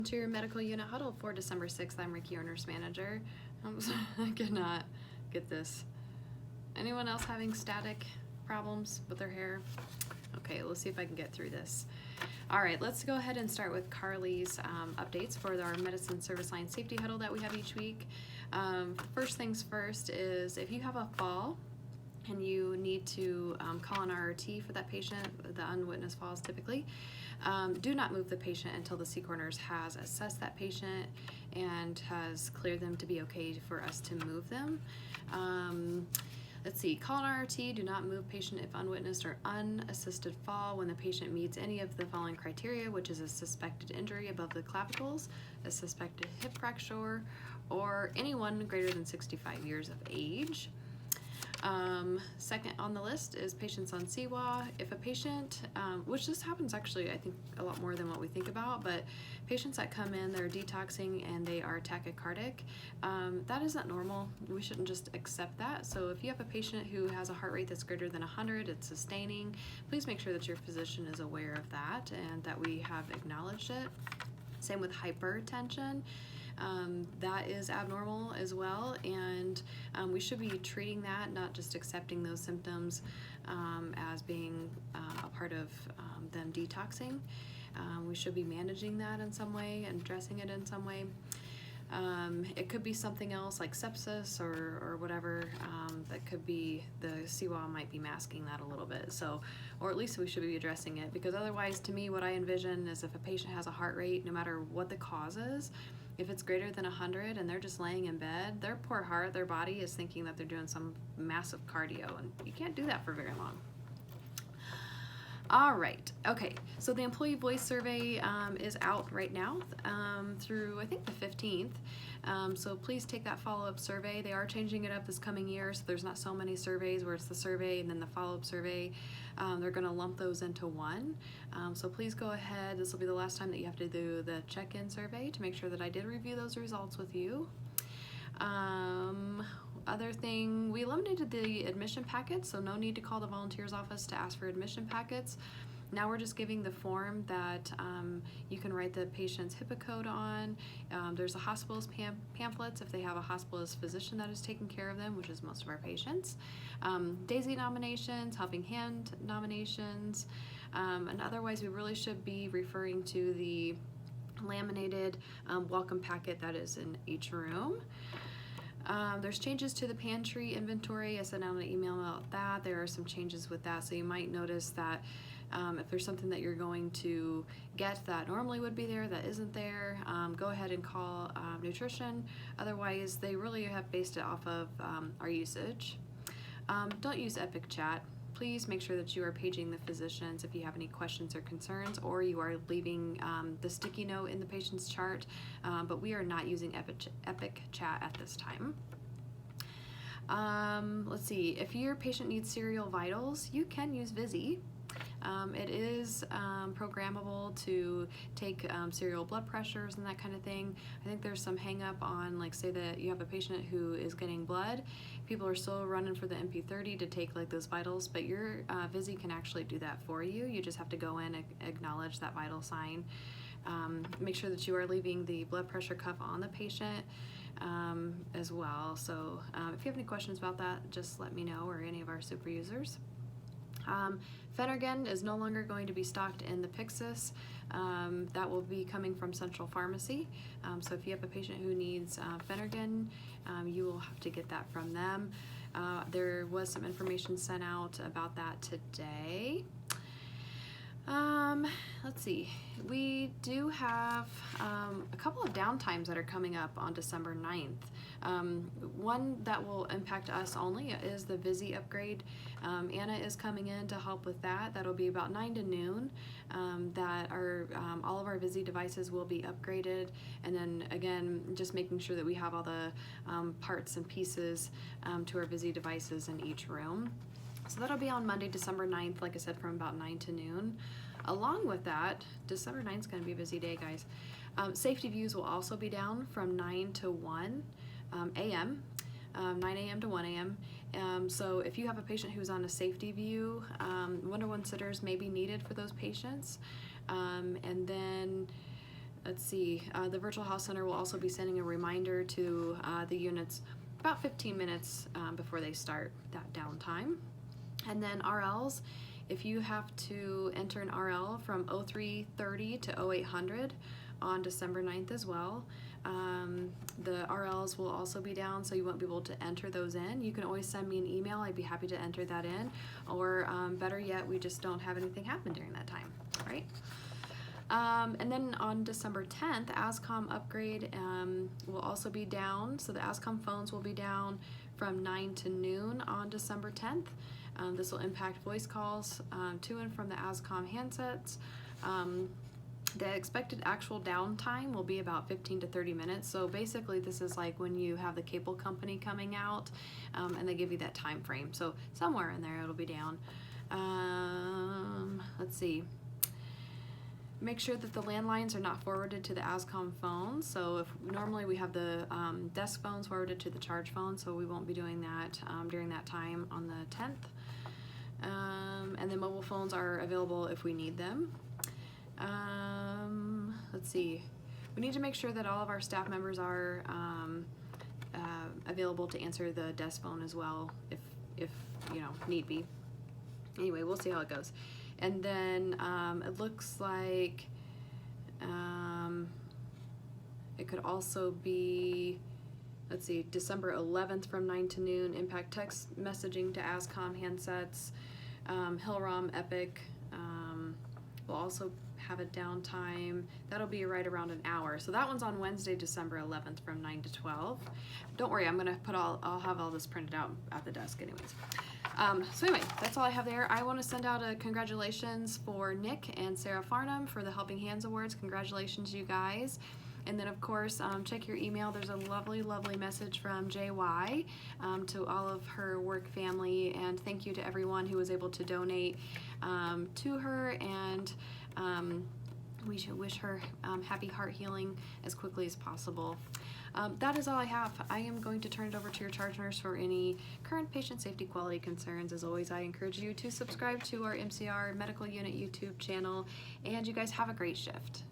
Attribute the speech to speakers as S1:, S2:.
S1: MCR Medical Unit Huddle for December 6th. I'm Ricky, your nurse manager. I could not get this. Anyone else having static problems with their hair? Okay, let's see if I can get through this. All right, let's go ahead and start with Carly's updates for our medicine service line safety huddle that we have each week. First things first is if you have a fall and you need to call an RRT for that patient, the unwitnessed falls typically, do not move the patient until the C-Corners has assessed that patient and has cleared them to be okay for us to move them. Let's see, call an RRT, do not move patient if unwitnessed or unassisted fall when the patient meets any of the following criteria, which is a suspected injury above the clavicles, a suspected hip fracture, or anyone greater than 65 years of age. Second on the list is patients on CWA. If a patient, which this happens actually I think a lot more than what we think about, but patients that come in, they're detoxing and they are tachycardic, that isn't normal. We shouldn't just accept that. So if you have a patient who has a heart rate that's greater than 100, it's sustaining, please make sure that your physician is aware of that and that we have acknowledged it. Same with hypertension. That is abnormal as well, and we should be treating that, not just accepting those symptoms as being a part of them detoxing. We should be managing that in some way and addressing it in some way. It could be something else like sepsis or whatever. That could be, the CWA might be masking that a little bit. So, or at least we should be addressing it, because otherwise, to me, what I envision is if a patient has a heart rate, no matter what the cause is, if it's greater than 100 and they're just laying in bed, their poor heart, their body is thinking that they're doing some massive cardio, and you can't do that for very long. All right, okay, so the employee voice survey is out right now through I think the 15th, so please take that follow-up survey. They are changing it up this coming year, so there's not so many surveys where it's the survey and then the follow-up survey. They're going to lump those into one, so please go ahead. This will be the last time that you have to do the check-in survey to make sure that I did review those results with you. Other thing, we eliminated the admission packets, so no need to call the volunteers office to ask for admission packets. Now we're just giving the form that you can write the patient's HIPAA code on. There's a hospitalist pamphlets if they have a hospitalist physician that is taking care of them, which is most of our patients. DAISY nominations, helping hand nominations, and otherwise we really should be referring to the laminated welcome packet that is in each room. There's changes to the pantry inventory. I sent out an email about that. There are some changes with that, so you might notice that if there's something that you're going to get that normally would be there that isn't there, go ahead and call nutrition. Otherwise, they really have based it off of our usage. Don't use Epic Chat. Please make sure that you are paging the physicians if you have any questions or concerns, or you are leaving the sticky note in the patient's chart, but we are not using Epic Chat at this time. Let's see, if your patient needs serial vitals, you can use Visi. It is programmable to take serial blood pressures and that kind of thing. I think there's some hang up on, like, say that you have a patient who is getting blood. People are still running for the MP30 to take like those vitals, but your Visi can actually do that for you. You just have to go in and acknowledge that vital sign. Make sure that you are leaving the blood pressure cuff on the patient as well. So if you have any questions about that, just let me know, or any of our super users. Phenergan is no longer going to be stocked in the Pyxis. That will be coming from Central Pharmacy. So if you have a patient who needs Phenergan, you will have to get that from them. There was some information sent out about that today. Let's see, we do have a couple of downtimes that are coming up on December 9th. One that will impact us only is the Visi upgrade. Anna is coming in to help with that. That'll be about 9 to noon. That all of our Visi devices will be upgraded, and then again, just making sure that we have all the parts and pieces to our Visi devices in each room. So that'll be on Monday, December 9th, like I said, from about 9 to noon. Along with that, December 9th is going to be a busy day, guys. Safety views will also be down from 9 to 1 a.m., 9 a.m. to 1 a.m. So if you have a patient who's on a safety view, 1-to-1 sitters may be needed for those patients. And then let's see, the virtual health center will also be sending a reminder to the units about 15 minutes before they start that downtime. And then RLs, if you have to enter an RL from 0330 to 0800 on December 9th as well, the RLs will also be down, so you won't be able to enter those in. You can always send me an email. I'd be happy to enter that in. Or better yet, we just don't have anything happen during that time, right? And then on December 10th, ASCOM upgrade will also be down. So the ASCOM phones will be down from 9 to noon on December 10th. This will impact voice calls to and from the ASCOM handsets. The expected actual downtime will be about 15 to 30 minutes. So basically this is like when you have the cable company coming out and they give you that time frame. So somewhere in there it'll be down. Let's see. Make sure that the landlines are not forwarded to the ASCOM phones. So if normally we have the desk phones forwarded to the charge phone, so we won't be doing that during that time on the 10th. And then mobile phones are available if we need them. Let's see. We need to make sure that all of our staff members are available to answer the desk phone as well, if you know, need be. Anyway, we'll see how it goes. And then it looks like it could also be, let's see, December 11th from 9 to noon, impact text messaging to ASCOM handsets. Hillrom Epic will also have a downtime. That'll be right around an hour. So that one's on Wednesday, December 11th from 9 to 12. Don't worry, I'm gonna put I'll have all this printed out at the desk anyways. So anyway, that's all I have there. I want to send out a congratulations for Nick and Sarah Farnham for the Helping Hands Awards. Congratulations, you guys. And then, of course, check your email. There's a lovely, lovely message from JY to all of her work family. And thank you to everyone who was able to donate to her. And we should wish her happy heart healing as quickly as possible. That is all I have. I am going to turn it over to your charge nurse for any current patient safety quality concerns. As always, I encourage you to subscribe to our MCR Medical Unit YouTube channel. And you guys have a great shift.